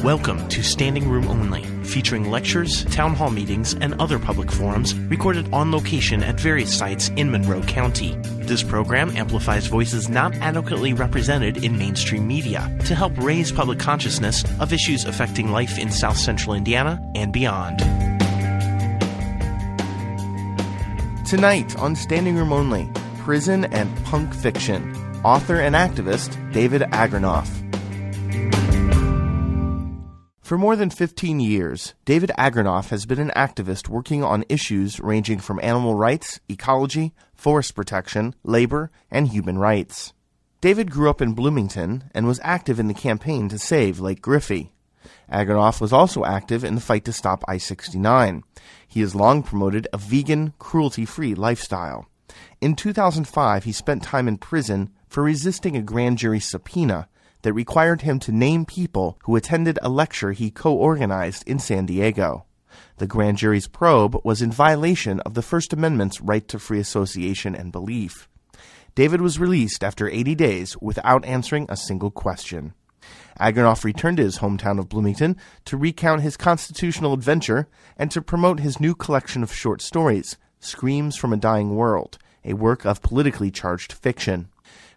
Welcome to Standing Room Only, featuring lectures, town hall meetings, and other public forums recorded on location at various sites in Monroe County. This program amplifies voices not adequately represented in mainstream media to help raise public consciousness of issues affecting life in South Central Indiana and beyond. Tonight on Standing Room Only, Prison and Punk Fiction, author and activist David Agranoff. For more than 15 years, David Agranoff has been an activist working on issues ranging from animal rights, ecology, forest protection, labor, and human rights. David grew up in Bloomington and was active in the campaign to save Lake Griffey. Agranoff was also active in the fight to stop I-69. He has long promoted a vegan, cruelty-free lifestyle. In 2005, he spent time in prison for resisting a grand jury subpoena that required him to name people who attended a lecture he co-organized in San Diego. The grand jury's probe was in violation of the First Amendment's right to free association and belief. David was released after 80 days without answering a single question. Agranoff returned to his hometown of Bloomington to recount his constitutional adventure and to promote his new collection of short stories, Screams from a Dying World, a work of politically charged fiction.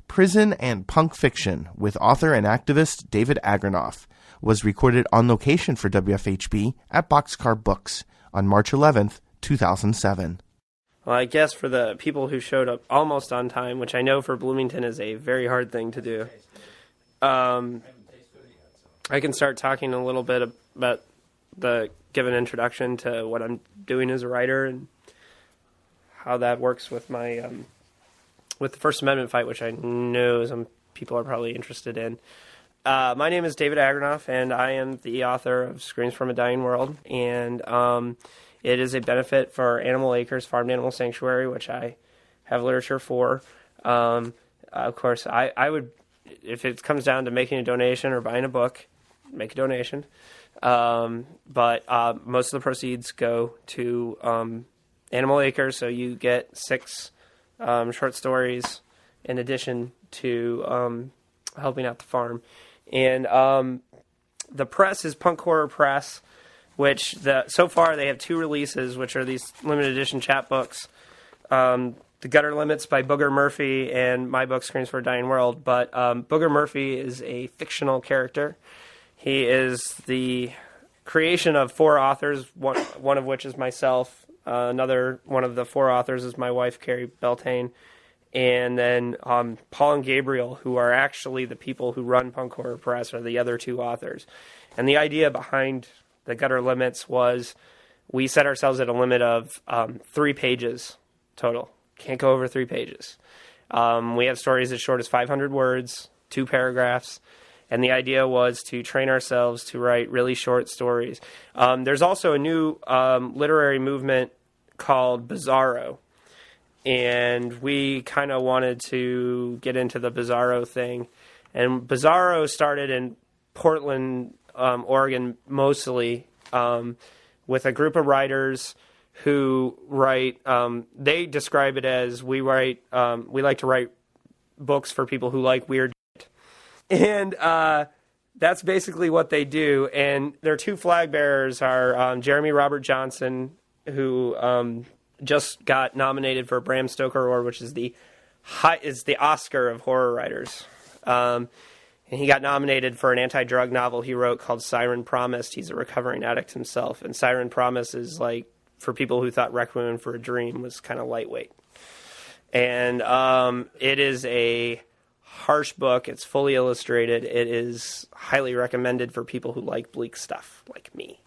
Prison and Punk Fiction, with author and activist David Agranoff, was recorded on location for WFHB at Boxcar Books on March 11th, 2007. Well, I guess for the people who showed up almost on time, which I know for Bloomington is a very hard thing to do, I can start talking a little bit about give an introduction to what I'm doing as a writer and how that works with my with the First Amendment fight, which I know some people are probably interested in. My name is David Agranoff, and I am the author of Screams from a Dying World, and it is a benefit for Animal Acres Farmed Animal Sanctuary, which I have literature for. Of course, I would, if it comes down to making a donation or buying a book, make a donation. But most of the proceeds go to Animal Acres, so you get 6 short stories in addition to helping out the farm. And the press is Punk Horror Press, which so far they have 2 releases, which are these limited edition chapbooks. The Gutter Limits by Booger Murphy and my book, Screams for a Dying World. But Booger Murphy is a fictional character. He is the creation of 4 authors, one of which is myself. Another one of the 4 authors is my wife, Carrie Beltane, and then Paul and Gabriel, who are actually the people who run Punk Horror Press, are the other 2 authors. And the idea behind the Gutter Limits was we set ourselves at a limit of 3 pages total. Can't go over 3 pages. We have stories as short as 500 words, 2 paragraphs. And the idea was to train ourselves to write really short stories. There's also a new literary movement called Bizarro. And we kind of wanted to get into the Bizarro thing. And Bizarro started in Portland, Oregon, mostly, with a group of writers who write, they describe it as we like to write books for people who like weird shit. And that's basically what they do. And their 2 flag bearers are Jeremy Robert Johnson, who just got nominated for a Bram Stoker Award, which is the Oscar of horror writers. And he got nominated for an anti-drug novel he wrote called Siren Promised. He's a recovering addict himself. And Siren Promise is like, for people who thought Requiem for a Dream was kind of lightweight. And it is a harsh book. It's fully illustrated. It is highly recommended for people who like bleak stuff, like me.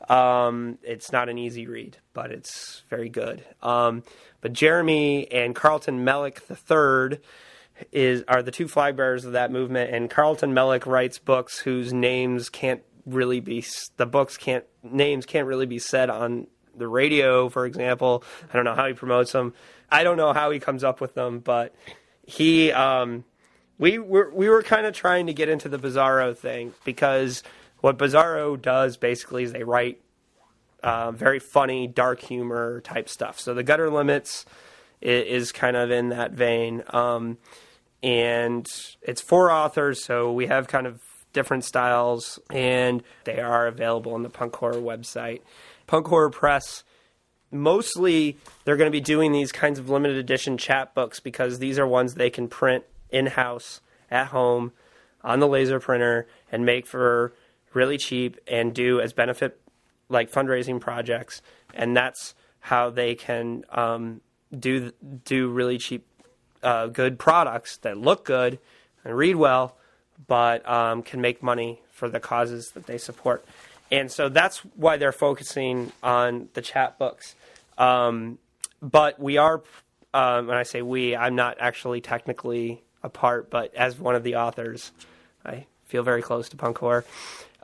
It's not an easy read, but it's very good. But Jeremy and Carlton Mellick III are the 2 flag bearers of that movement, and Carlton Mellick writes books whose names can't really be said on the radio, for example. I don't know how he promotes them. I don't know how he comes up with them, but he we were kind of trying to get into the Bizarro thing, because what Bizarro does basically is they write very funny, dark humor type stuff. So the Gutter Limits is kind of in that vein. And it's 4 authors, so we have kind of different styles, and they are available on the Punk Horror website. Punk Horror Press, mostly they're going to be doing these kinds of limited edition chapbooks because these are ones they can print in-house at home on the laser printer and make for really cheap and do as benefit like fundraising projects, and that's how they can do really cheap good products that look good and read well, but can make money for the causes that they support. And so that's why they're focusing on the chapbooks. But we are, when I say we, I'm not actually technically a part, but as one of the authors, I feel very close to Punk Horror.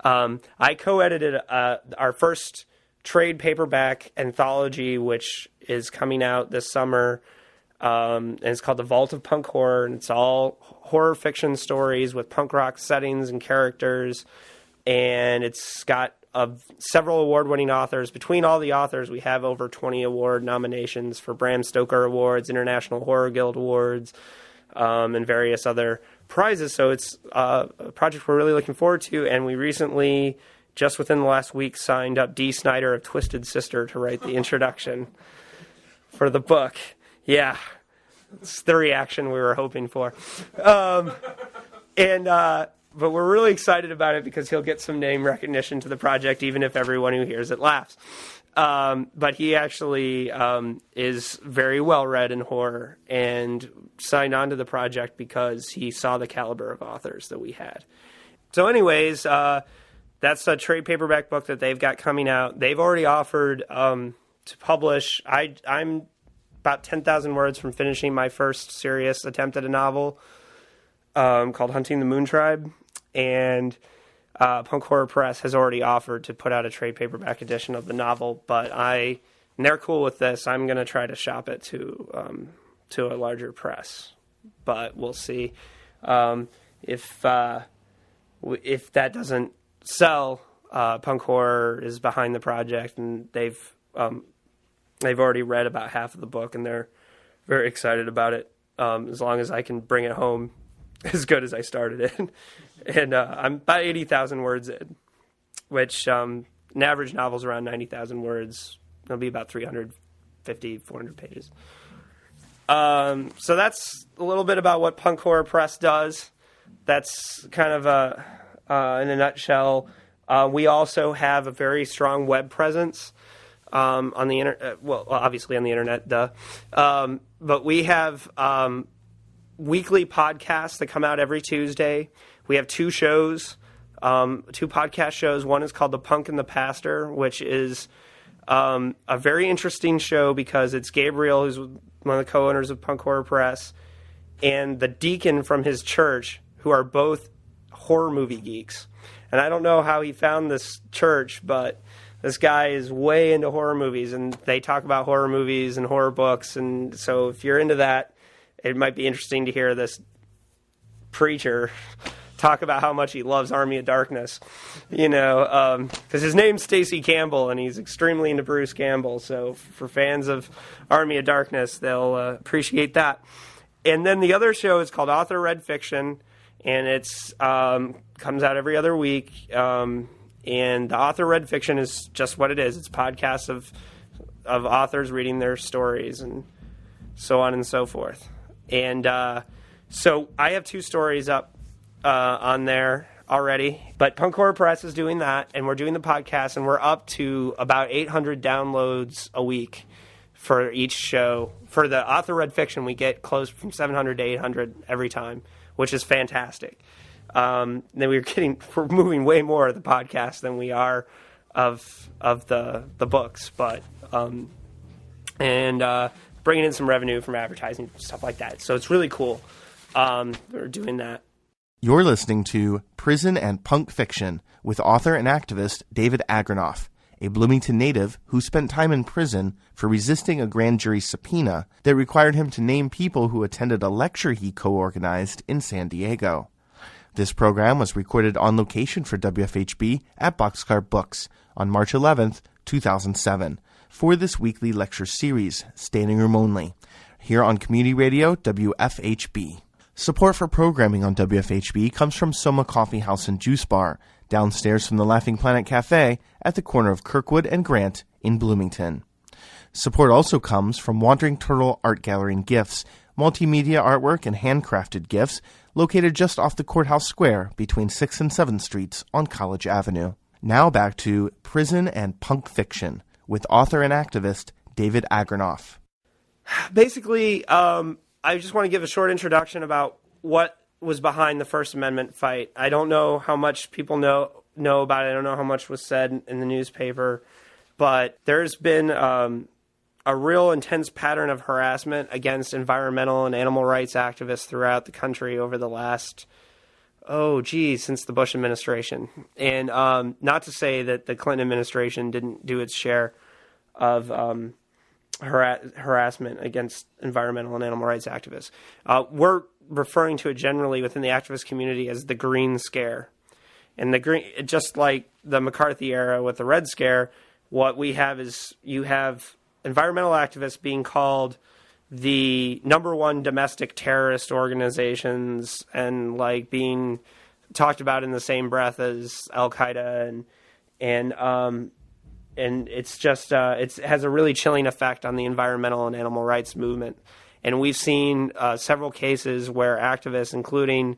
I co-edited our first trade paperback anthology, which is coming out this summer. And it's called The Vault of Punk Horror, and it's all horror fiction stories with punk rock settings and characters. And it's got several award-winning authors. Between all the authors, we have over 20 award nominations for Bram Stoker Awards, International Horror Guild Awards, and various other prizes. So it's a project we're really looking forward to. And we recently, just within the last week, signed up Dee Snider of Twisted Sister to write the introduction for the book. Yeah, it's the reaction we were hoping for. But we're really excited about it because he'll get some name recognition to the project, even if everyone who hears it laughs. But he actually is very well-read in horror and signed on to the project because he saw the caliber of authors that we had. So anyways, that's a trade paperback book that they've got coming out. They've already offered to publish. I'm about 10,000 words from finishing my first serious attempt at a novel called Hunting the Moon Tribe. And Punk Horror Press has already offered to put out a trade paperback edition of the novel, but and they're cool with this. I'm going to try to shop it to a larger press, but we'll see if that doesn't sell. Punk Horror is behind the project, and they've already read about half of the book, and they're very excited about it. As long as I can bring it home as good as I started it. And I'm about 80,000 words in, which an average novel's around 90,000 words. It'll be about 350, 400 pages. So that's a little bit about what Punk Horror Press does. That's kind of in a nutshell. We also have a very strong web presence on the internet. Well, obviously on the internet, duh. But we have weekly podcasts that come out every Tuesday. We have 2 shows, 2 podcast shows. One is called The Punk and the Pastor, which is a very interesting show because it's Gabriel, who's one of the co-owners of Punk Horror Press, and the deacon from his church, who are both horror movie geeks. And I don't know how he found this church, but this guy is way into horror movies, and they talk about horror movies and horror books. And so if you're into that, it might be interesting to hear this preacher talk about how much he loves Army of Darkness, because his name's Stacey Campbell, and he's extremely into Bruce Campbell. So for fans of Army of Darkness, they'll appreciate that. And then the other show is called Author Read Fiction, and it's comes out every other week. And the Author Read Fiction is just what it is. It's podcasts of authors reading their stories and so on and so forth. And so I have 2 stories up on there already, but Punk Horror Press is doing that, and we're doing the podcast, and we're up to about 800 downloads a week for each show. For the Author Read Fiction, we get close from 700 to 800 every time, which is fantastic. Then we're moving way more of the podcast than we are of the books, but bringing in some revenue from advertising, stuff like that. So it's really cool. We're doing that. You're listening to Prison and Punk Fiction with author and activist David Agranoff, a Bloomington native who spent time in prison for resisting a grand jury subpoena that required him to name people who attended a lecture he co-organized in San Diego. This program was recorded on location for WFHB at Boxcar Books on March 11th, 2007, for this weekly lecture series, Standing Room Only, here on Community Radio WFHB. Support for programming on WFHB comes from Soma Coffee House and Juice Bar, downstairs from the Laughing Planet Cafe at the corner of Kirkwood and Grant in Bloomington. Support also comes from Wandering Turtle Art Gallery and Gifts, multimedia artwork and handcrafted gifts, located just off the Courthouse Square between 6th and 7th Streets on College Avenue. Now back to Prison and Punk Fiction with author and activist David Agranoff. Basically, I just want to give a short introduction about what was behind the First Amendment fight. I don't know how much people know about it. I don't know how much was said in the newspaper, but there's been a real intense pattern of harassment against environmental and animal rights activists throughout the country over the last, since the Bush administration. And not to say that the Clinton administration didn't do its share of harassment against environmental and animal rights activists. We're referring to it generally within the activist community as the Green Scare. And the green, just like the McCarthy era with the Red Scare, what we have is you have environmental activists being called the number one domestic terrorist organizations and like being talked about in the same breath as Al Qaeda and it's just it has a really chilling effect on the environmental and animal rights movement. And we've seen several cases where activists, including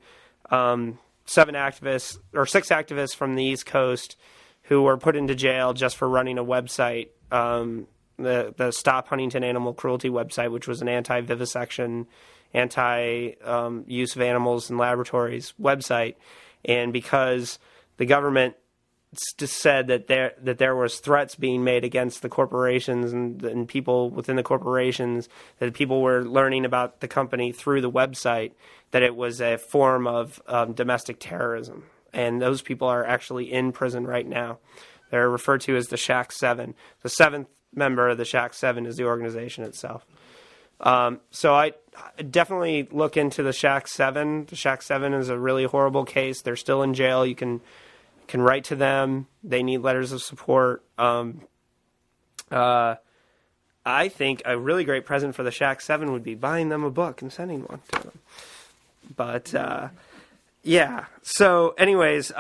6 activists from the East Coast, who were put into jail just for running a website. The Stop Huntington Animal Cruelty website, which was an anti-vivisection, anti-use of animals in laboratories website. And because the government just said that there was threats being made against the corporations and people within the corporations, that people were learning about the company through the website, that it was a form of domestic terrorism. And those people are actually in prison right now. They're referred to as the Shack 7. The 7th member of the Shack 7 is the organization itself. So I definitely look into the Shack 7. The Shack 7 is a really horrible case. They're still in jail. You can write to them. They need letters of support. I think a really great present for the Shack 7 would be buying them a book and sending one to them. But, yeah. So anyways,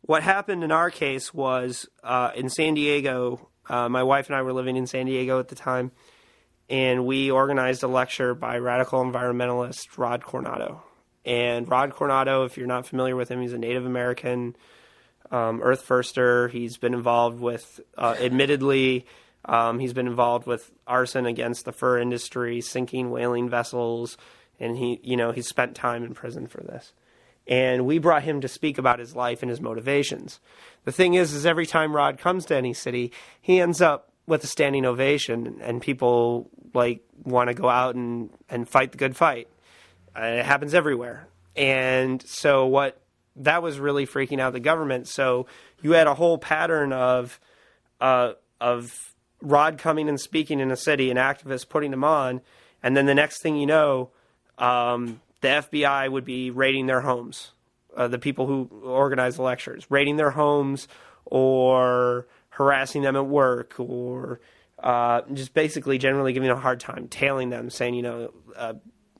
what happened in our case was in San Diego, my wife and I were living in San Diego at the time, and we organized a lecture by radical environmentalist Rod Coronado. And Rod Coronado, if you're not familiar with him, he's a Native American earth firster. He's been involved with, admittedly, he's been involved with arson against the fur industry, sinking whaling vessels, and he's spent time in prison for this. And we brought him to speak about his life and his motivations. The thing is every time Rod comes to any city, he ends up with a standing ovation, and people want to go out and fight the good fight. It happens everywhere. And so that was really freaking out the government. So you had a whole pattern of Rod coming and speaking in a city and activists putting him on, and then the next thing you know, the FBI would be raiding their homes, the people who organize the lectures, raiding their homes or harassing them at work or just basically generally giving them a hard time, tailing them, saying,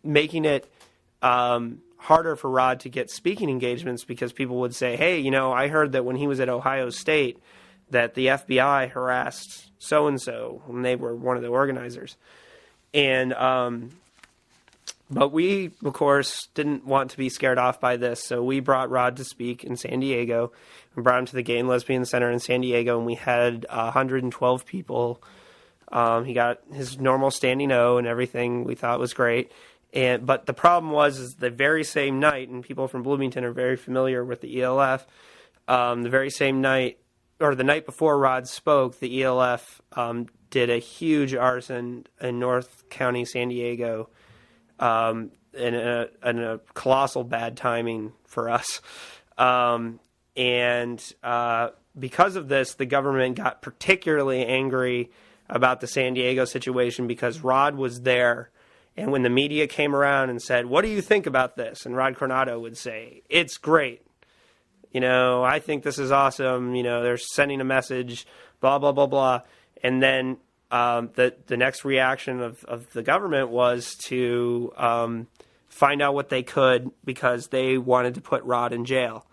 making it harder for Rod to get speaking engagements because people would say, hey, I heard that when he was at Ohio State that the FBI harassed so-and-so when they were one of the organizers. And but we, of course, didn't want to be scared off by this, so we brought Rod to speak in San Diego and brought him to the Gay and Lesbian Center in San Diego, and we had 112 people. He got his normal standing O and everything. We thought was great. But the problem is the very same night, and people from Bloomington are very familiar with the ELF, the very same night, or the night before Rod spoke, the ELF did a huge arson in North County, San Diego, and a colossal bad timing for us. Because of this, the government got particularly angry about the San Diego situation because Rod was there. And when the media came around and said, what do you think about this? And Rod Coronado would say, it's great. I think this is awesome. They're sending a message, blah, blah, blah, blah. And then the next reaction of the government was to find out what they could because they wanted to put Rod in jail.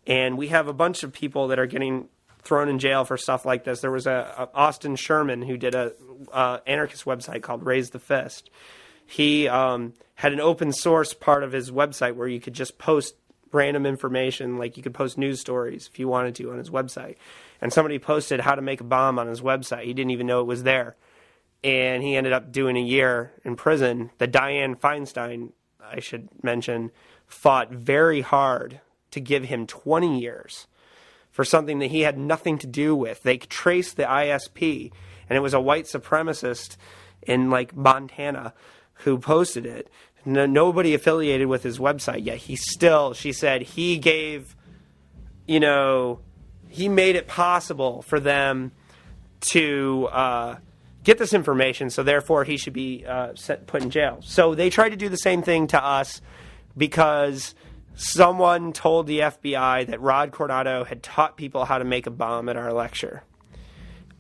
And we have a bunch of people that are getting thrown in jail for stuff like this. There was a Austin Sherman who did a anarchist website called Raise the Fist. He had an open source part of his website where you could just post random information, like you could post news stories if you wanted to on his website. And somebody posted how to make a bomb on his website. He didn't even know it was there. And he ended up doing a year in prison. The Dianne Feinstein, I should mention, fought very hard to give him 20 years for something that he had nothing to do with. They traced the ISP, and it was a white supremacist in Montana who posted it. Nobody affiliated with his website, yet she said he gave, he made it possible for them to get this information, so therefore he should be put in jail. So they tried to do the same thing to us because someone told the FBI that Rod Coronado had taught people how to make a bomb at our lecture.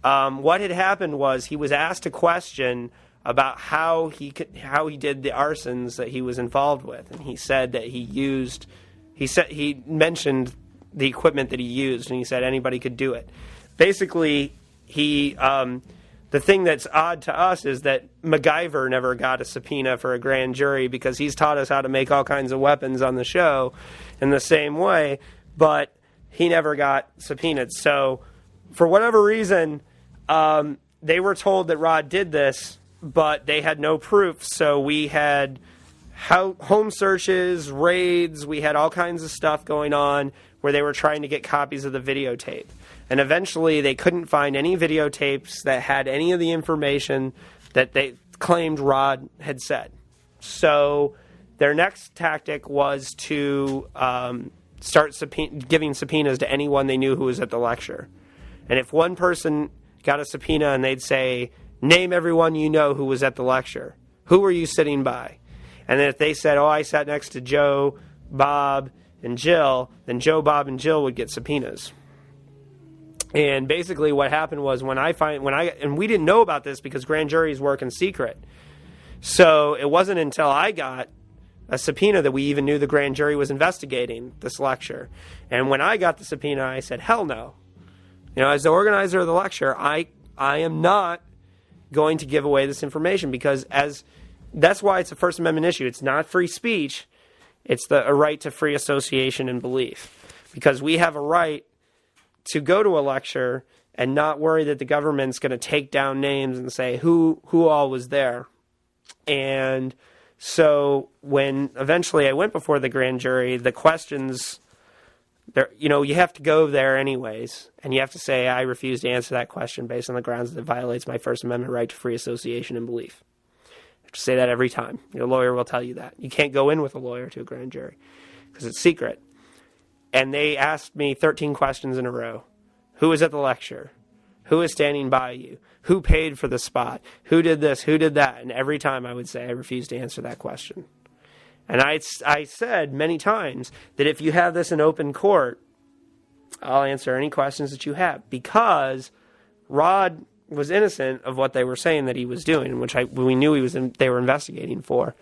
What had happened was he was asked a question about how he did the arsons that he was involved with, and he said that he mentioned the equipment that he used, and he said anybody could do it. Basically, the thing that's odd to us is that MacGyver never got a subpoena for a grand jury because he's taught us how to make all kinds of weapons on the show in the same way, but he never got subpoenaed. So for whatever reason, they were told that Rod did this, but they had no proof. So we had home searches, raids, we had all kinds of stuff going on where they were trying to get copies of the videotape. And eventually they couldn't find any videotapes that had any of the information that they claimed Rod had said. So their next tactic was to start giving subpoenas to anyone they knew who was at the lecture. And if one person got a subpoena and they'd say, name everyone you know who was at the lecture. Who were you sitting by? And then if they said, I sat next to Joe, Bob, and Jill, then Joe, Bob, and Jill would get subpoenas. And basically what happened was and we didn't know about this because grand juries work in secret. So it wasn't until I got a subpoena that we even knew the grand jury was investigating this lecture. And when I got the subpoena, I said, hell no. As the organizer of the lecture, I am not going to give away this information because that's why it's a First Amendment issue. It's not free speech. It's a right to free association and belief. Because we have a right to go to a lecture and not worry that the government's going to take down names and say who all was there. And so when eventually I went before the grand jury, the questions, you have to go there anyways, and you have to say, I refuse to answer that question based on the grounds that it violates my First Amendment right to free association and belief. You have to say that every time. Your lawyer will tell you that. You can't go in with a lawyer to a grand jury because it's secret. And they asked me 13 questions in a row. Who was at the lecture? Who is standing by you? Who paid for the spot? Who did this? Who did that? And every time I would say, I refuse to answer that question. And I said many times that if you have this in open court, I'll answer any questions that you have. Because Rod was innocent of what they were saying that he was doing, which we knew they were investigating for.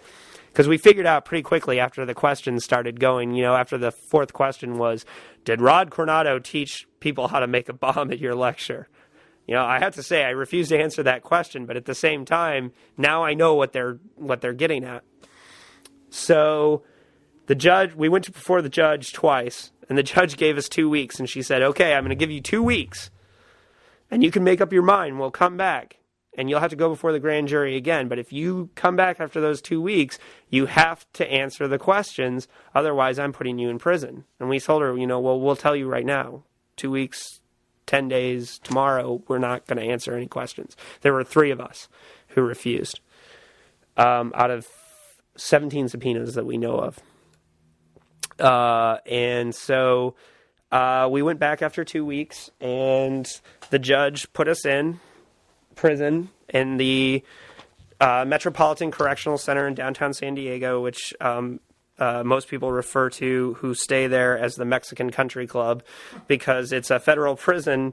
Because we figured out pretty quickly after the questions started going, after the fourth question was, did Rod Coronado teach people how to make a bomb at your lecture? I have to say I refuse to answer that question, but at the same time, now I know what they're getting at. So we went before the judge twice, and the judge gave us 2 weeks, and she said, okay, I'm going to give you 2 weeks, and you can make up your mind. We'll come back. And you'll have to go before the grand jury again. But if you come back after those 2 weeks, you have to answer the questions. Otherwise, I'm putting you in prison. And we told her, we'll tell you right now. 2 weeks, 10 days, tomorrow, we're not going to answer any questions. There were 3 of us who refused out of 17 subpoenas that we know of. And so we went back after 2 weeks, and the judge put us in prison in the Metropolitan Correctional Center in downtown San Diego, which most people refer to who stay there as the Mexican Country Club, because it's a federal prison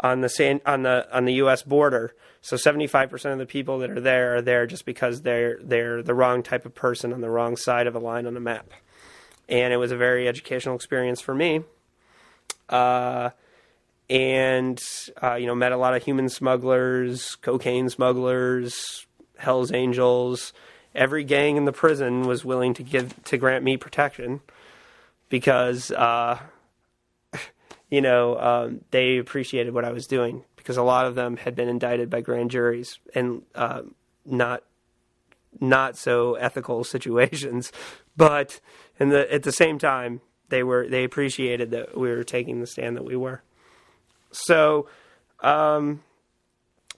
on the U.S. border. So 75% of the people that are there just because they're the wrong type of person on the wrong side of a line on a map. And it was a very educational experience for me. Met a lot of human smugglers, cocaine smugglers, Hell's Angels. Every gang in the prison was willing to grant me protection because, they appreciated what I was doing, because a lot of them had been indicted by grand juries and not so ethical situations, but at the same time they appreciated that we were taking the stand that we were. So I'm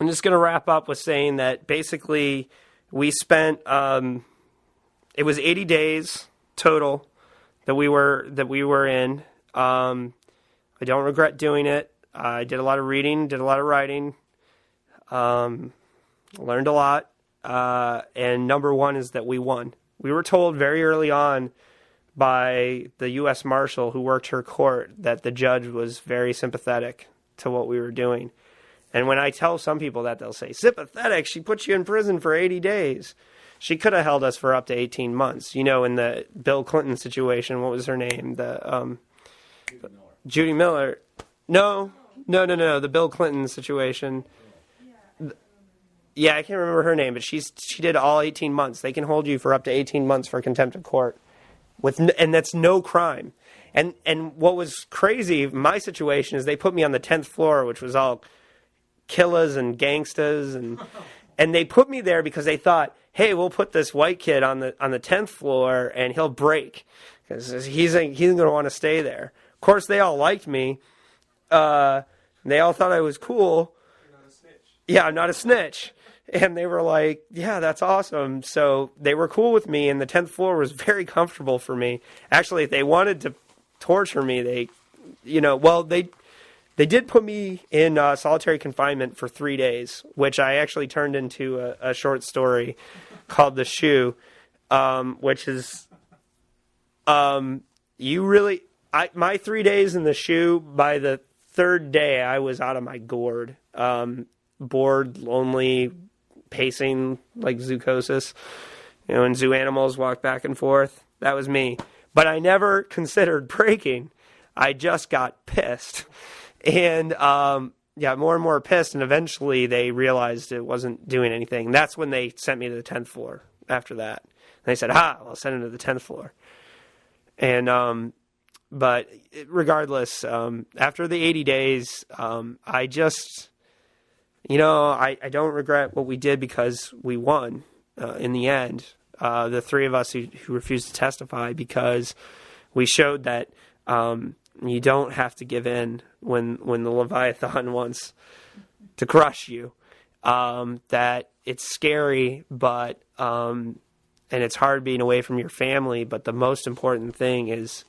just going to wrap up with saying that basically we spent it was 80 days total that we were in. I don't regret doing it. I did a lot of reading, did a lot of writing, learned a lot. And number one is that we won. We were told very early on by the U.S. Marshal who worked her court that the judge was very sympathetic to what we were doing. And when I tell some people that, they'll say, sympathetic? She put you in prison for 80 days. She could have held us for up to 18 months. In the Bill Clinton situation, what was her name? Judy Miller. No. The Bill Clinton situation. Yeah, I can't remember her name, but she did all 18 months. They can hold you for up to 18 months for contempt of court, and that's no crime. And what was crazy in my situation is they put me on the 10th floor, which was all killers and gangsters, and they put me there because they thought, hey, we'll put this white kid on the 10th floor and he'll break because he's going to want to stay there. Of course, they all liked me. They all thought I was cool. You're not a snitch. Yeah, I'm not a snitch. And they were like, yeah, that's awesome. So they were cool with me, and the 10th floor was very comfortable for me. Actually, if they wanted to torture me, they did put me in solitary confinement for 3 days, which I actually turned into a short story called The Shoe, which is my 3 days in the shoe, by the third day, I was out of my gourd. Bored, lonely, pacing like zoocosis. And zoo animals walk back and forth. That was me. But I never considered breaking. I just got pissed. And more and more pissed, and eventually they realized it wasn't doing anything. That's when they sent me to the 10th floor after that. And they said, I'll send him to the 10th floor. And but regardless, after the 80 days, I just, I don't regret what we did because we won in the end. The three of us who refused to testify, because we showed that you don't have to give in when the Leviathan wants to crush you. That it's scary, but and it's hard being away from your family, but the most important thing is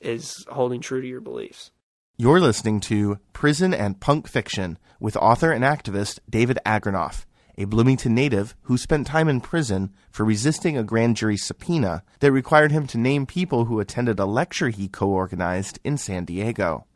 holding true to your beliefs. You're listening to Prison and Punk Fiction with author and activist David Agranoff, a Bloomington native who spent time in prison for resisting a grand jury subpoena that required him to name people who attended a lecture he co-organized in San Diego.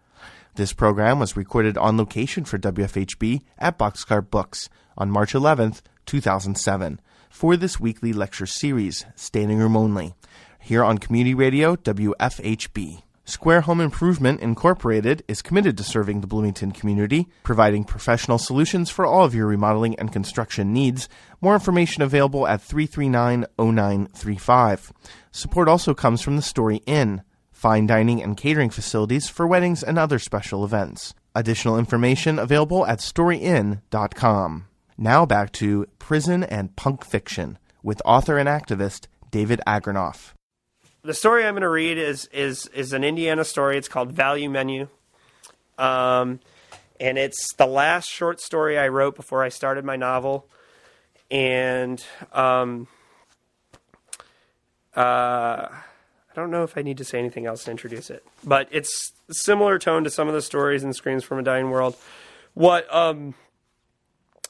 This program was recorded on location for WFHB at Boxcar Books on March 11th, 2007, for this weekly lecture series, Standing Room Only, here on Community Radio WFHB. Square Home Improvement Incorporated is committed to serving the Bloomington community, providing professional solutions for all of your remodeling and construction needs. More information available at 339-0935. Support also comes from the Story Inn, fine dining and catering facilities for weddings and other special events. Additional information available at storyinn.com. Now back to Prison and Punk Fiction with author and activist David Agranoff. The story I'm going to read is an Indiana story. It's called Value Menu. And it's the last short story I wrote before I started my novel. And I don't know if I need to say anything else to introduce it. But it's a similar tone to some of the stories in Screams from a Dying World. What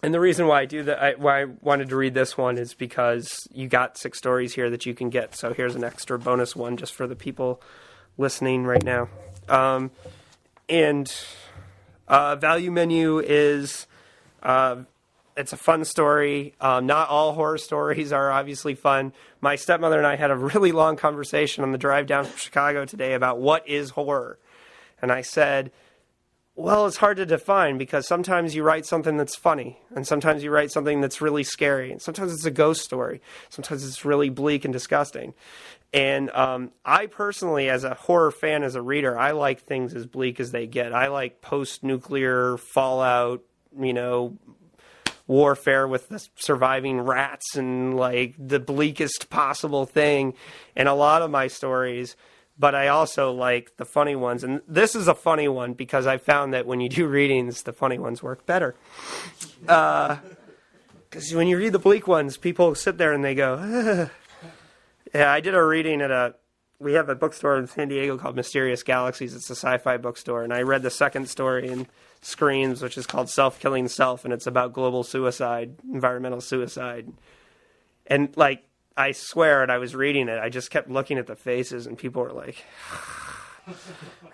And the reason why I do that, why I wanted to read this one, is because you got 6 stories here that you can get. So here's an extra bonus one just for the people listening right now. Value Menu is, it's a fun story. Not all horror stories are obviously fun. My stepmother and I had a really long conversation on the drive down from Chicago today about what is horror. And I said, well, it's hard to define, because sometimes you write something that's funny, and sometimes you write something that's really scary, and sometimes it's a ghost story, sometimes it's really bleak and disgusting. And I personally, as a horror fan, as a reader, I like things as bleak as they get. I like post-nuclear fallout, warfare with the surviving rats and like the bleakest possible thing in a lot of my stories. But I also like the funny ones. And this is a funny one because I found that when you do readings, the funny ones work better. Because when you read the bleak ones, people sit there and they go, ugh. Yeah, I did a reading we have a bookstore in San Diego called Mysterious Galaxies. It's a sci-fi bookstore. And I read the second story in Screams, which is called Self-Killing Self. And it's about global suicide, environmental suicide. And like, I swear, and I was reading it, I just kept looking at the faces, and people were like,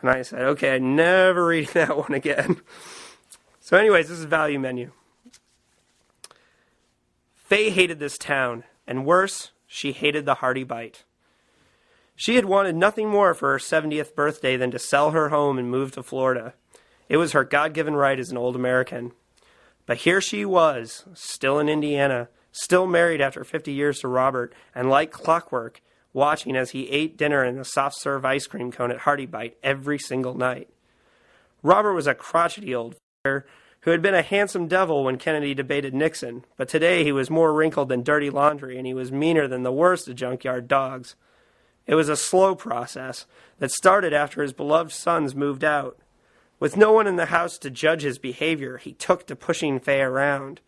and I said, okay, I'm never reading that one again. So anyways, this is Value Menu. Faye hated this town, and worse, she hated the hearty bite. She had wanted nothing more for her 70th birthday than to sell her home and move to Florida. It was her God-given right as an old American. But here she was, still in Indiana, still married after 50 years to Robert, and like clockwork, watching as he ate dinner in a soft-serve ice cream cone at Hearty Bite every single night. Robert was a crotchety old f***er who had been a handsome devil when Kennedy debated Nixon, but today he was more wrinkled than dirty laundry, and he was meaner than the worst of junkyard dogs. It was a slow process that started after his beloved sons moved out. With no one in the house to judge his behavior, he took to pushing Faye around.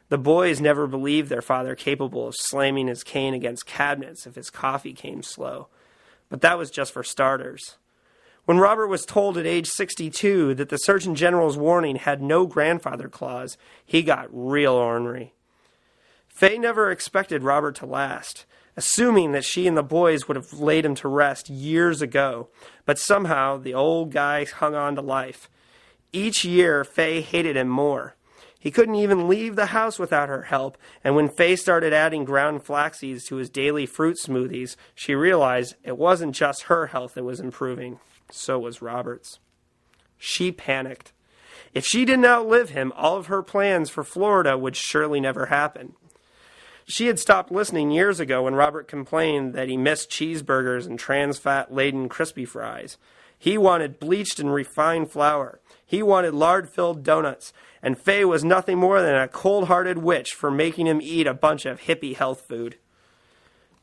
The boys never believed their father capable of slamming his cane against cabinets if his coffee came slow. But that was just for starters. When Robert was told at age 62 that the Surgeon General's warning had no grandfather clause, he got real ornery. Faye never expected Robert to last, assuming that she and the boys would have laid him to rest years ago. But somehow the old guy hung on to life. Each year, Faye hated him more. He couldn't even leave the house without her help, and when Faye started adding ground flax seeds to his daily fruit smoothies, she realized it wasn't just her health that was improving. So was Robert's. She panicked. If she didn't outlive him, all of her plans for Florida would surely never happen. She had stopped listening years ago when Robert complained that he missed cheeseburgers and trans-fat-laden crispy fries. He wanted bleached and refined flour. He wanted lard-filled donuts, and Faye was nothing more than a cold-hearted witch for making him eat a bunch of hippie health food.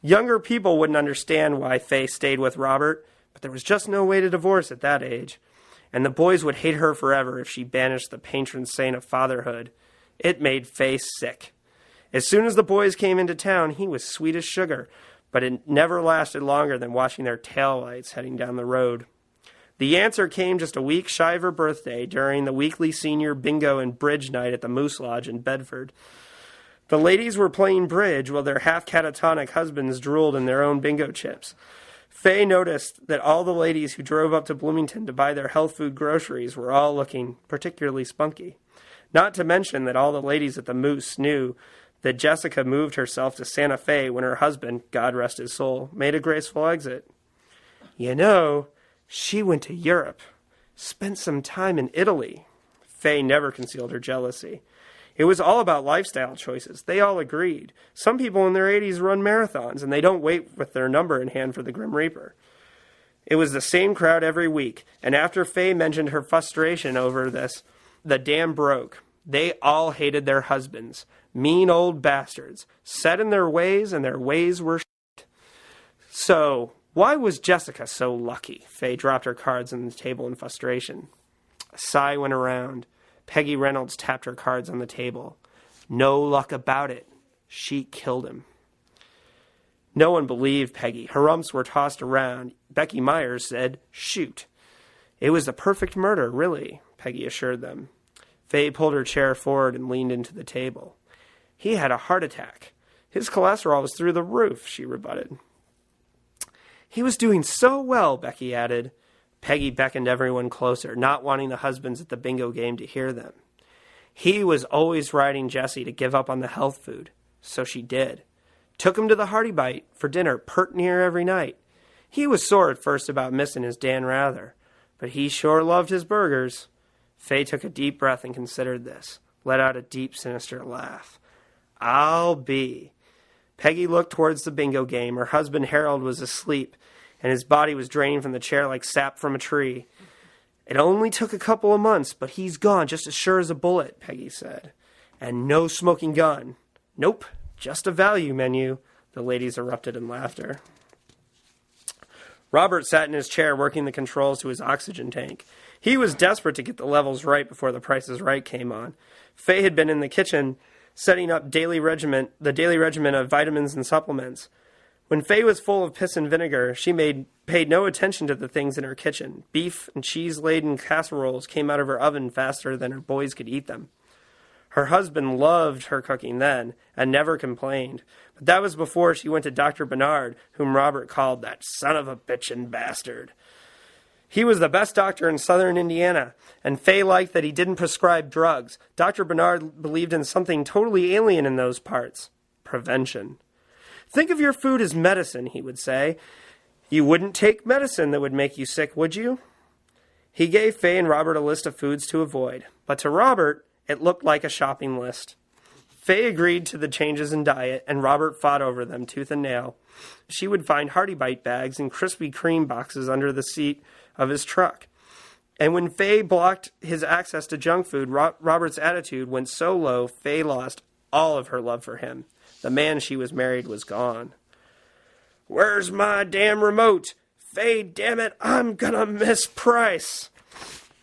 Younger people wouldn't understand why Faye stayed with Robert, but there was just no way to divorce at that age. And the boys would hate her forever if she banished the patron saint of fatherhood. It made Faye sick. As soon as the boys came into town, he was sweet as sugar, but it never lasted longer than watching their taillights heading down the road. The answer came just a week shy of her birthday during the weekly senior bingo and bridge night at the Moose Lodge in Bedford. The ladies were playing bridge while their half-catatonic husbands drooled in their own bingo chips. Faye noticed that all the ladies who drove up to Bloomington to buy their health food groceries were all looking particularly spunky. Not to mention that all the ladies at the Moose knew that Jessica moved herself to Santa Fe when her husband, God rest his soul, made a graceful exit. You know, she went to Europe, spent some time in Italy. Faye never concealed her jealousy. It was all about lifestyle choices. They all agreed. Some people in their 80s run marathons, and they don't wait with their number in hand for the Grim Reaper. It was the same crowd every week, and after Faye mentioned her frustration over this, the dam broke. They all hated their husbands. Mean old bastards. Set in their ways, and their ways were shit. So, why was Jessica so lucky? Faye dropped her cards on the table in frustration. A sigh went around. Peggy Reynolds tapped her cards on the table. No luck about it. She killed him. No one believed Peggy. Her umps were tossed around. Becky Myers said, shoot. It was the perfect murder, really, Peggy assured them. Faye pulled her chair forward and leaned into the table. He had a heart attack. His cholesterol was through the roof, she rebutted. He was doing so well, Becky added. Peggy beckoned everyone closer, not wanting the husbands at the bingo game to hear them. He was always riding Jessie to give up on the health food, so she did. Took him to the Hearty Bite for dinner pert near every night. He was sore at first about missing his Dan Rather, but he sure loved his burgers. Faye took a deep breath and considered this, let out a deep, sinister laugh. I'll be. Peggy looked towards the bingo game. Her husband Harold was asleep, and his body was draining from the chair like sap from a tree. It only took a couple of months, but he's gone just as sure as a bullet, Peggy said. And no smoking gun. Nope, just a value menu. The ladies erupted in laughter. Robert sat in his chair working the controls to his oxygen tank. He was desperate to get the levels right before The Price is Right came on. Faye had been in the kitchen setting up the daily regimen of vitamins and supplements. When Faye was full of piss and vinegar, she paid no attention to the things in her kitchen. Beef and cheese-laden casseroles came out of her oven faster than her boys could eat them. Her husband loved her cooking then, and never complained. But that was before she went to Dr. Bernard, whom Robert called that son of a bitchin' bastard. He was the best doctor in southern Indiana, and Faye liked that he didn't prescribe drugs. Dr. Bernard believed in something totally alien in those parts. Prevention. Think of your food as medicine, he would say. You wouldn't take medicine that would make you sick, would you? He gave Faye and Robert a list of foods to avoid, but to Robert, it looked like a shopping list. Faye agreed to the changes in diet, and Robert fought over them tooth and nail. She would find Hearty Bite bags and Krispy Kreme boxes under the seat of his truck. And when Faye blocked his access to junk food, Robert's attitude went so low, Faye lost all of her love for him. The man she was married was gone. Where's my damn remote? Faye, damn it, I'm gonna miss Price.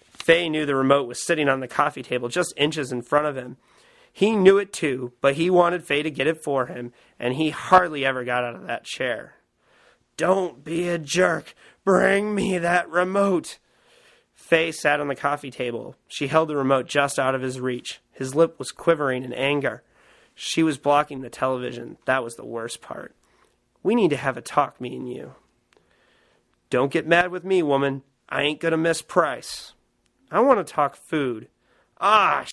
Faye knew the remote was sitting on the coffee table just inches in front of him. He knew it too, but he wanted Faye to get it for him, and he hardly ever got out of that chair. Don't be a jerk. Bring me that remote. Faye sat on the coffee table. She held the remote just out of his reach. His lip was quivering in anger. She was blocking the television. That was the worst part. We need to have a talk, me and you. Don't get mad with me, woman. I ain't gonna miss Price. I want to talk food. I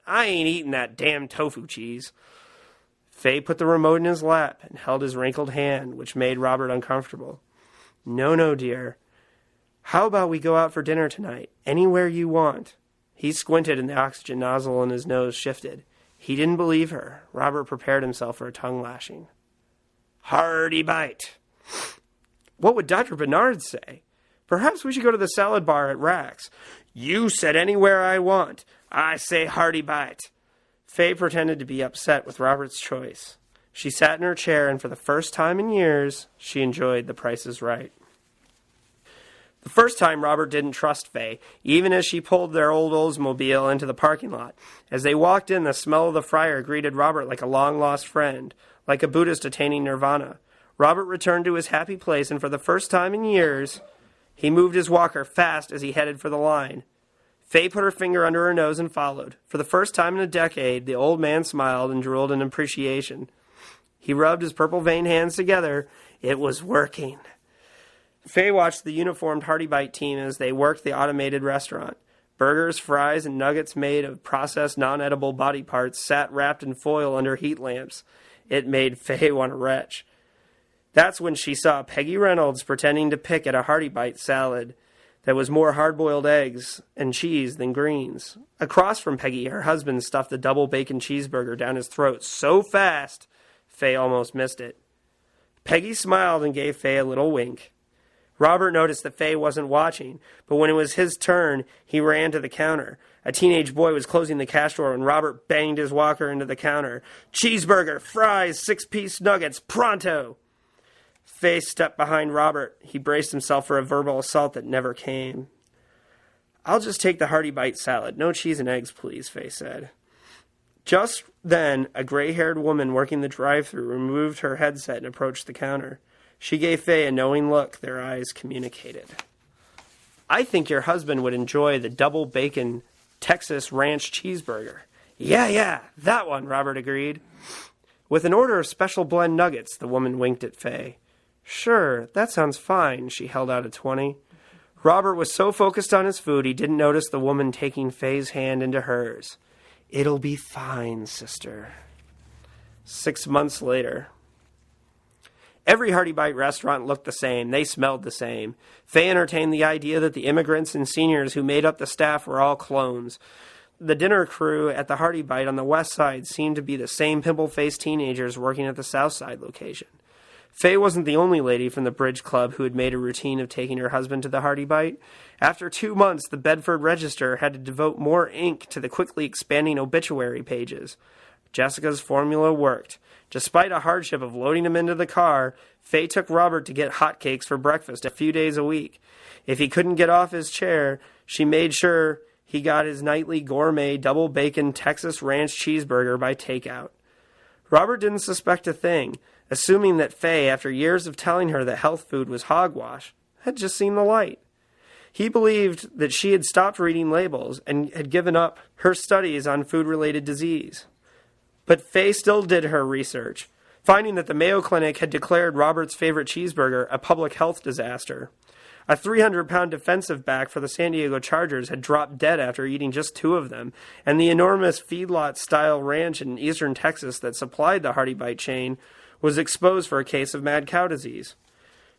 ain't eating that damn tofu cheese. Faye put the remote in his lap and held his wrinkled hand, which made Robert uncomfortable. No, dear. How about we go out for dinner tonight? Anywhere you want. He squinted and the oxygen nozzle in his nose shifted. He didn't believe her. Robert prepared himself for a tongue lashing. Hearty Bite. What would Dr. Bernard say? Perhaps we should go to the salad bar at Rack's. You said anywhere I want. I say Hearty Bite. Faye pretended to be upset with Robert's choice. She sat in her chair, and for the first time in years, she enjoyed The Price is Right. The first time, Robert didn't trust Faye, even as she pulled their old Oldsmobile into the parking lot. As they walked in, the smell of the fryer greeted Robert like a long-lost friend, like a Buddhist attaining nirvana. Robert returned to his happy place, and for the first time in years, he moved his walker fast as he headed for the line. Faye put her finger under her nose and followed. For the first time in a decade, the old man smiled and drooled in appreciation. He rubbed his purple-veined hands together. It was working. Faye watched the uniformed Hearty Bite team as they worked the automated restaurant. Burgers, fries, and nuggets made of processed non-edible body parts sat wrapped in foil under heat lamps. It made Faye want to retch. That's when she saw Peggy Reynolds pretending to pick at a Hearty Bite salad that was more hard-boiled eggs and cheese than greens. Across from Peggy, her husband stuffed a double bacon cheeseburger down his throat so fast, Faye almost missed it. Peggy smiled and gave Faye a little wink. Robert noticed that Faye wasn't watching, but when it was his turn, he ran to the counter. A teenage boy was closing the cash drawer when Robert banged his walker into the counter. Cheeseburger, fries, 6-piece nuggets, pronto! Faye stepped behind Robert. He braced himself for a verbal assault that never came. I'll just take the Hearty Bite salad. No cheese and eggs, please, Faye said. Just then, a gray-haired woman working the drive-thru removed her headset and approached the counter. She gave Faye a knowing look. Their eyes communicated. I think your husband would enjoy the double bacon Texas Ranch Cheeseburger. Yeah, that one, Robert agreed. With an order of special blend nuggets, the woman winked at Faye. Sure, that sounds fine, she held out a 20. Robert was so focused on his food he didn't notice the woman taking Faye's hand into hers. It'll be fine, sister. 6 months later. Every Hearty Bite restaurant looked the same. They smelled the same. Faye entertained the idea that the immigrants and seniors who made up the staff were all clones. The dinner crew at the Hearty Bite on the west side seemed to be the same pimple-faced teenagers working at the south side location. Faye wasn't the only lady from the Bridge Club who had made a routine of taking her husband to the Hearty Bite. After 2 months, the Bedford Register had to devote more ink to the quickly expanding obituary pages. Jessica's formula worked. Despite a hardship of loading him into the car, Faye took Robert to get hotcakes for breakfast a few days a week. If he couldn't get off his chair, she made sure he got his nightly gourmet double bacon Texas Ranch cheeseburger by takeout. Robert didn't suspect a thing, assuming that Faye, after years of telling her that health food was hogwash, had just seen the light. He believed that she had stopped reading labels and had given up her studies on food-related disease. But Faye still did her research, finding that the Mayo Clinic had declared Robert's favorite cheeseburger a public health disaster. A 300-pound defensive back for the San Diego Chargers had dropped dead after eating just 2 of them, and the enormous feedlot-style ranch in eastern Texas that supplied the Hearty Bite chain was exposed for a case of mad cow disease.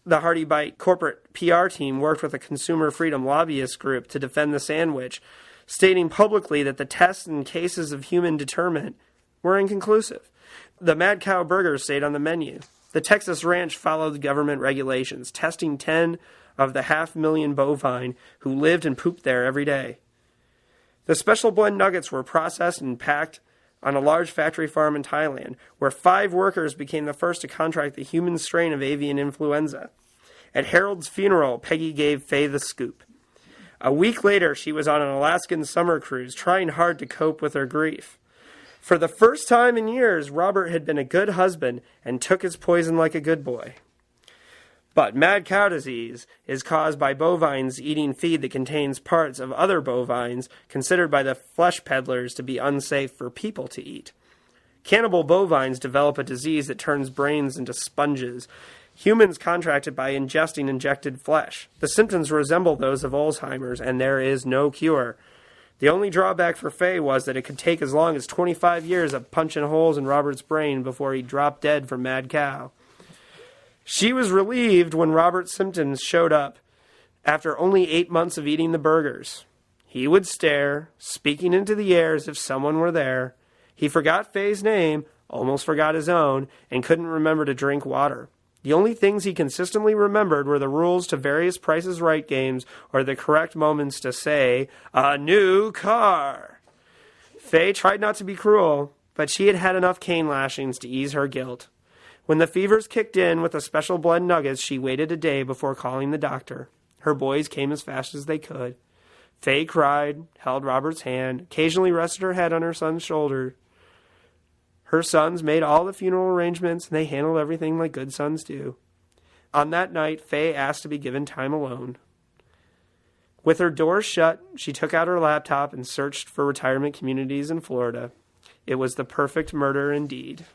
The Hearty Bite corporate PR team worked with a consumer freedom lobbyist group to defend the sandwich, stating publicly that the tests and cases of human determinant were inconclusive. The mad cow burger stayed on the menu. The Texas Ranch followed government regulations, testing 10 of the 500,000 bovine who lived and pooped there every day. The special blend nuggets were processed and packed on a large factory farm in Thailand, where 5 workers became the first to contract the human strain of avian influenza. At Harold's funeral, Peggy gave Faye the scoop. A week later, she was on an Alaskan summer cruise, trying hard to cope with her grief. For the first time in years, Robert had been a good husband and took his poison like a good boy. But mad cow disease is caused by bovines eating feed that contains parts of other bovines considered by the flesh peddlers to be unsafe for people to eat. Cannibal bovines develop a disease that turns brains into sponges. Humans contract it by ingesting injected flesh. The symptoms resemble those of Alzheimer's, and there is no cure. The only drawback for Faye was that it could take as long as 25 years of punching holes in Robert's brain before he dropped dead from mad cow. She was relieved when Robert's symptoms showed up after only 8 months of eating the burgers. He would stare, speaking into the air as if someone were there. He forgot Faye's name, almost forgot his own, and couldn't remember to drink water. The only things he consistently remembered were the rules to various Price is Right games or the correct moments to say, "A new car." Faye tried not to be cruel, but she had had enough cane lashings to ease her guilt. When the fevers kicked in with the special blend nuggets, she waited a day before calling the doctor. Her boys came as fast as they could. Faye cried, held Robert's hand, occasionally rested her head on her son's shoulder. Her sons made all the funeral arrangements, and they handled everything like good sons do. On that night, Faye asked to be given time alone. With her doors shut, she took out her laptop and searched for retirement communities in Florida. It was the perfect murder indeed.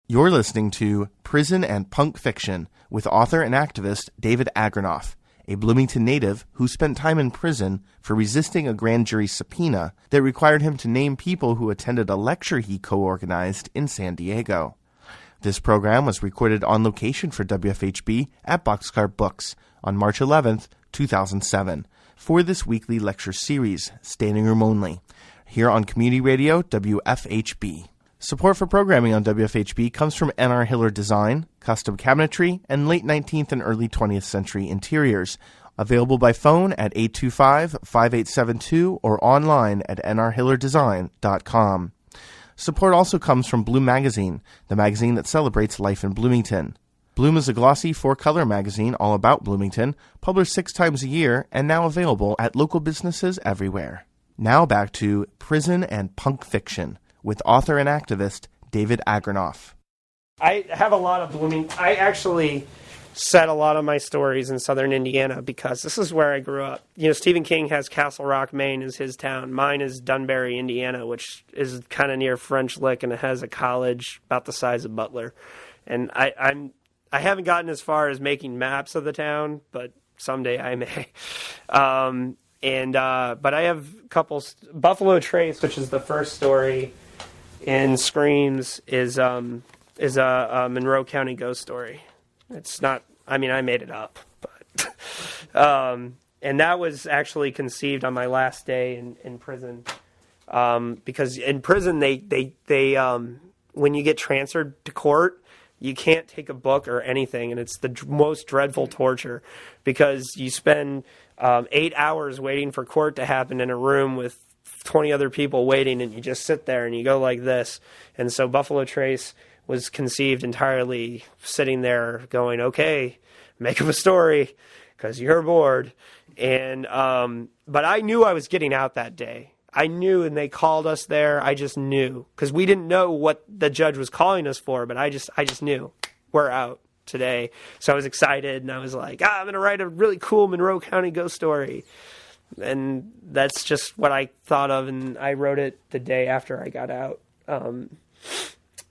You're listening to Prison and Punk Fiction with author and activist David Agranoff, a Bloomington native who spent time in prison for resisting a grand jury subpoena that required him to name people who attended a lecture he co-organized in San Diego. This program was recorded on location for WFHB at Boxcar Books on March 11th, 2007, for this weekly lecture series, Standing Room Only, here on Community Radio WFHB. Support for programming on WFHB comes from N.R. Hiller Design, custom cabinetry, and late 19th and early 20th century interiors. Available by phone at 825-5872 or online at nrhillerdesign.com. Support also comes from Bloom Magazine, the magazine that celebrates life in Bloomington. Bloom is a glossy 4-color magazine all about Bloomington, published 6 times a year, and now available at local businesses everywhere. Now back to Prison and Punk Fiction with author and activist David Agranoff. I have a lot of Bloomington. I actually set a lot of my stories in southern Indiana because this is where I grew up. Stephen King has Castle Rock, Maine as his town. Mine is Dunbarry, Indiana, which is kind of near French Lick, and it has a college about the size of Butler. And I haven't gotten as far as making maps of the town, but someday I may. But I have a couple. Buffalo Trace, which is the first story in Screams, is a Monroe County ghost story. It's not. I mean, I made it up, but and that was actually conceived on my last day in prison, because in prison they when you get transferred to court, you can't take a book or anything, and it's the most dreadful torture because you spend 8 hours waiting for court to happen in a room with 20 other people waiting, and you just sit there and you go like this. And so Buffalo Trace was conceived entirely sitting there going, okay, make up a story because you're bored. And but I knew I was getting out that day. I knew, and they called us there. I just knew because we didn't know what the judge was calling us for, but I just knew we're out today. So I was excited, and I was like, I'm going to write a really cool Monroe County ghost story. And that's just what I thought of, and I wrote it the day after I got out,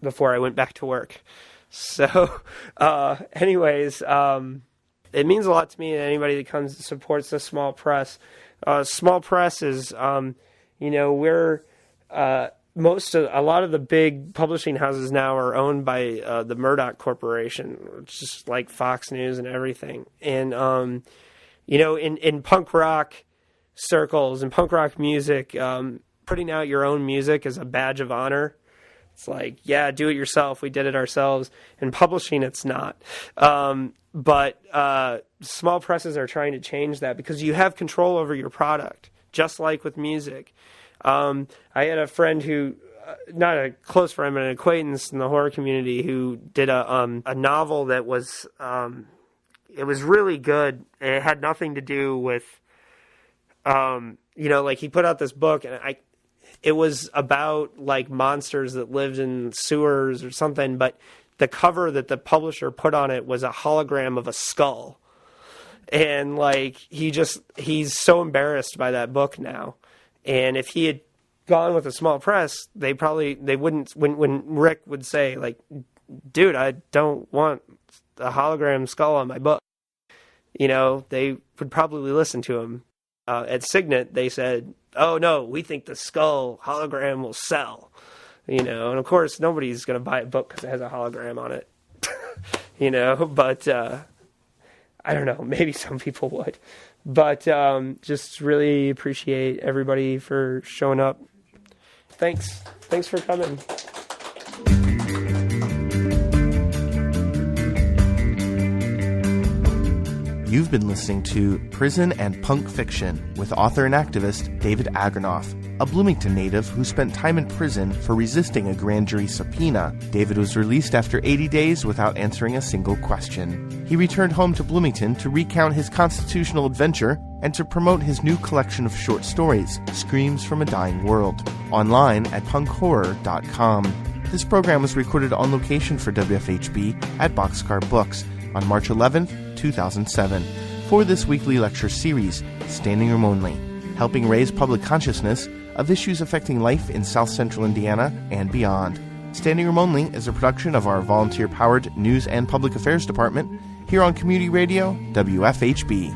before I went back to work. So, anyways, it means a lot to me, and anybody that comes and supports the small press. Small press is, we're a lot of the big publishing houses now are owned by the Murdoch Corporation, which is like Fox News and everything. And in punk rock circles and punk rock music, putting out your own music is a badge of honor. It's like, yeah, do it yourself. We did it ourselves. In publishing, it's not. But small presses are trying to change that because you have control over your product, just like with music. I had a friend who, not a close friend, but an acquaintance in the horror community who did a novel that was, it was really good. It had nothing to do with, he put out this book, and it was about like monsters that lived in sewers or something, but the cover that the publisher put on it was a hologram of a skull. And like, he's so embarrassed by that book now. And if he had gone with a small press, they wouldn't, when Rick would say like, dude, I don't want a hologram skull on my book, they would probably listen to him. At Signet, they said, oh no, we think the skull hologram will sell, and of course nobody's going to buy a book because it has a hologram on it, but I don't know, maybe some people would, but just really appreciate everybody for showing up. Thanks for coming. You've been listening to Prison and Punk Fiction with author and activist David Agranoff, a Bloomington native who spent time in prison for resisting a grand jury subpoena. David was released after 80 days without answering a single question. He returned home to Bloomington to recount his constitutional adventure and to promote his new collection of short stories, Screams from a Dying World, online at punkhorror.com. This program was recorded on location for WFHB at Boxcar Books on March 11th, 2007, for this weekly lecture series, Standing Room Only, helping raise public consciousness of issues affecting life in South Central Indiana and beyond. Standing Room Only is a production of our volunteer-powered News and Public Affairs Department here on Community Radio, WFHB.